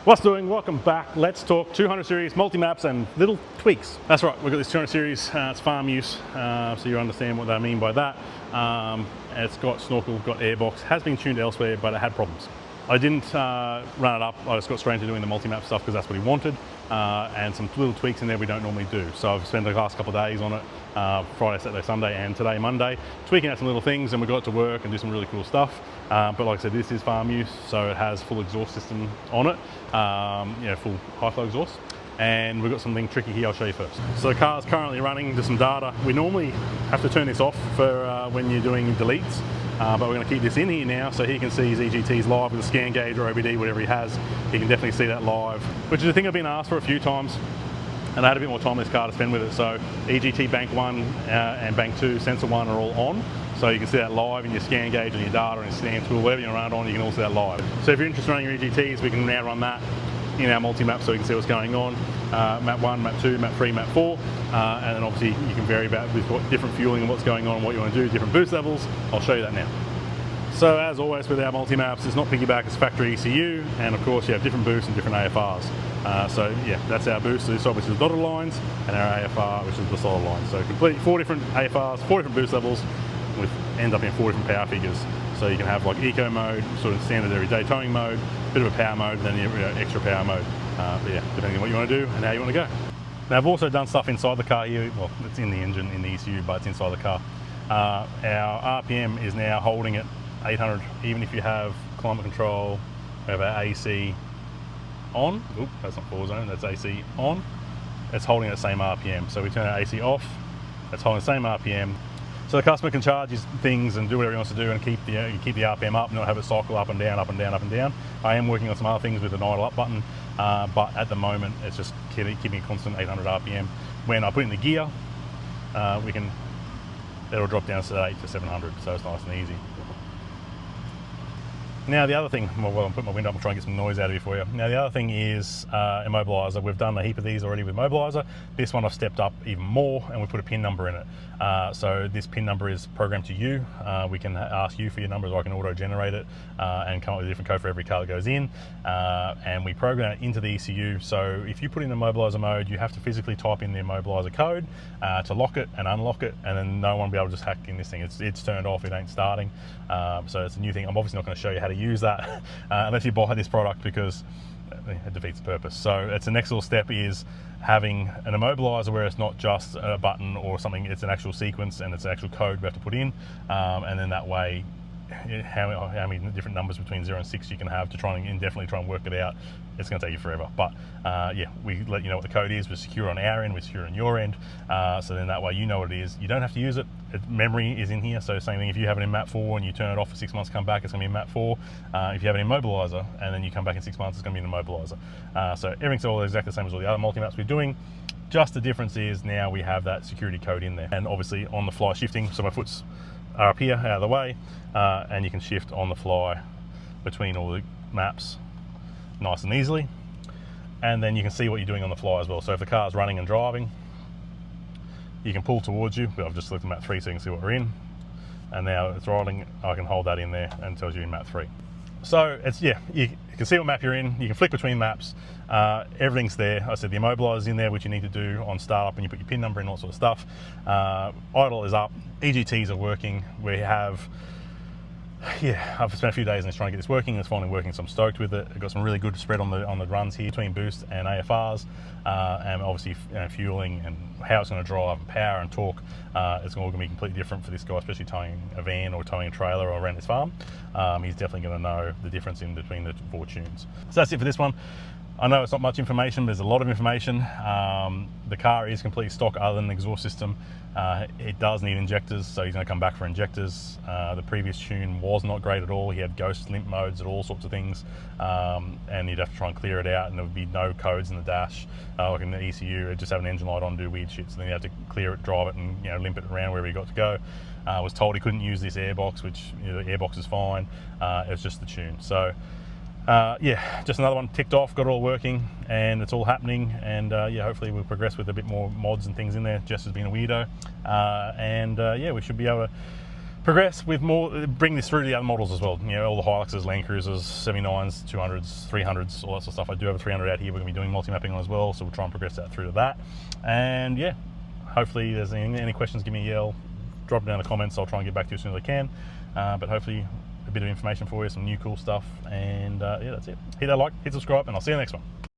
What's doing? Welcome back. Let's talk 200 series multi-maps and little tweaks. That's right, we've got this 200 series, it's farm use, so you understand what I mean by that. It's got snorkel, got airbox, has been tuned elsewhere, but it had problems. I didn't run it up, I just got straight into doing the multi-map stuff because that's what he wanted, and some little tweaks in there we don't normally do. So I've spent the last couple of days on it, Friday, Saturday, Sunday, and today, Monday, tweaking out some little things, and we got it to work and do some really cool stuff. But like I said, this is farm use, so it has full exhaust system on it, full high flow exhaust. And we've got something tricky here I'll show you first. So the car's currently running to some data. We normally have to turn this off for when you're doing deletes, but we're going to keep this in here now so he can see his EGTs live with a scan gauge or OBD, whatever he has. He can definitely see that live, which is a thing I've been asked for a few times, and I had a bit more time in this car to spend with it. So EGT Bank 1 and Bank 2, Sensor 1 are all on. So you can see that live in your scan gauge and your data and your scan tool, whatever you run it on, you can all see that live. So if you're interested in running your EGTs, we can now run that in our multi-map so you can see what's going on. Map 1, Map 2, Map 3, Map 4, and then obviously you can vary about with different fueling and what's going on and what you want to do, different boost levels. I'll show you that now. So as always with our multi-maps, it's not piggyback, it's factory ECU, and of course you have different boosts and different AFRs. So yeah, that's our boost. So this obviously is the dotted lines, and our AFR, which is the solid lines. So completely 4 different AFRs, 4 different boost levels, with end up in 4 different power figures. So you can have like eco mode, sort of standard everyday towing mode, bit of a power mode, then extra power mode. But yeah, depending on what you want to do and how you want to go. Now I've also done stuff inside the car here. Well, it's in the engine, in the ECU, but it's inside the car. Our RPM is now holding at 800, even if you have climate control, we have our AC on. Oop, that's not 4-zone, that's AC on. It's holding at the same RPM. So we turn our AC off, it's holding the same RPM. So the customer can charge his things and do whatever he wants to do and keep the RPM up, not have it cycle up and down, up and down, up and down. I am working on some other things with an idle up button, but at the moment it's just keeping a constant 800 RPM. When I put in the gear, it'll drop down to 8 to 700, so it's nice and easy. Now the other thing, well I'm putting my window up and trying to get some noise out of here for you. Now the other thing is Immobilizer. We've done a heap of these already with Immobilizer. This one I've stepped up even more and we put a PIN number in it. So this PIN number is programmed to you. We can ask you for your numbers, or I can auto-generate it and come up with a different code for every car that goes in. And we program it into the ECU. So if you put in Immobilizer mode, you have to physically type in the Immobilizer code to lock it and unlock it, and then no one will be able to just hack in this thing. It's turned off, it ain't starting. So it's a new thing. I'm obviously not going to show you how to use that unless you buy this product, because it defeats the purpose. So it's the next little step is having an Immobilizer where it's not just a button or something, it's an actual sequence and it's an actual code we have to put in, and then that way how many different numbers between 0 and 6 you can have to try and indefinitely try and work it out. It's going to take you forever, but yeah, we let you know what the code is. We're secure on our end, we're secure on your end, so then that way you know what it is. You don't have to use it. Memory is in here, so same thing, if you have it in map 4 and you turn it off for 6 months, come back, it's going to be in map 4. If you have it in Immobilizer and then you come back in 6 months, it's going to be in Immobilizer. So everything's all exactly the same as all the other multi-maps we're doing. Just the difference is now we have that security code in there, and obviously on the fly shifting, so my foot's are up here, out of the way, and you can shift on the fly between all the maps nice and easily, and then you can see what you're doing on the fly as well. So if the car's running and driving, you can pull towards you, but I've just selected map 3 so you can see what we're in, and now it's rolling, I can hold that in there and it tells you in map 3. So it's, yeah, you can see what map you're in, you can flick between maps, everything's there. I said the Immobilizer's in there, which you need to do on startup, and you put your PIN number in, all sort of stuff. Idle is up, EGTs are working. We have, yeah, I've spent a few days on this trying to get this working. It's finally working, so I'm stoked with it. I've got some really good spread on the runs here between boost and AFRs, and obviously fueling and how it's going to drive and power and torque. It's all going to be completely different for this guy, especially towing a van or towing a trailer or around his farm. He's definitely going to know the difference in between the 4 tunes. So that's it for this one. I know it's not much information, but there's a lot of information. The car is completely stock other than the exhaust system. It does need injectors, so he's going to come back for injectors. The previous tune was not great at all. He had ghost limp modes and all sorts of things, and you'd have to try and clear it out, and there would be no codes in the dash. Like in the ECU, it'd just have an engine light on, do weird shit, so then you have to clear it, drive it, and limp it around wherever he got to go. I was told he couldn't use this airbox, which the airbox is fine. It's just the tune. So yeah, just another one ticked off, got it all working, and it's all happening, and yeah, hopefully we'll progress with a bit more mods and things in there. Jess has been a weirdo, and yeah, we should be able to progress with more, bring this through to the other models as well. You know, all the Hiluxes, Landcruisers, 79s, 200s, 300s, all that sort of stuff. I do have a 300 out here we're going to be doing multi-mapping on as well, so we'll try and progress that through to that. And yeah, hopefully there's any questions, give me a yell, drop it down in the comments. I'll try and get back to you as soon as I can. But hopefully a bit of information for you, some new cool stuff. And yeah, that's it. Hit that like, hit subscribe, and I'll see you in the next one.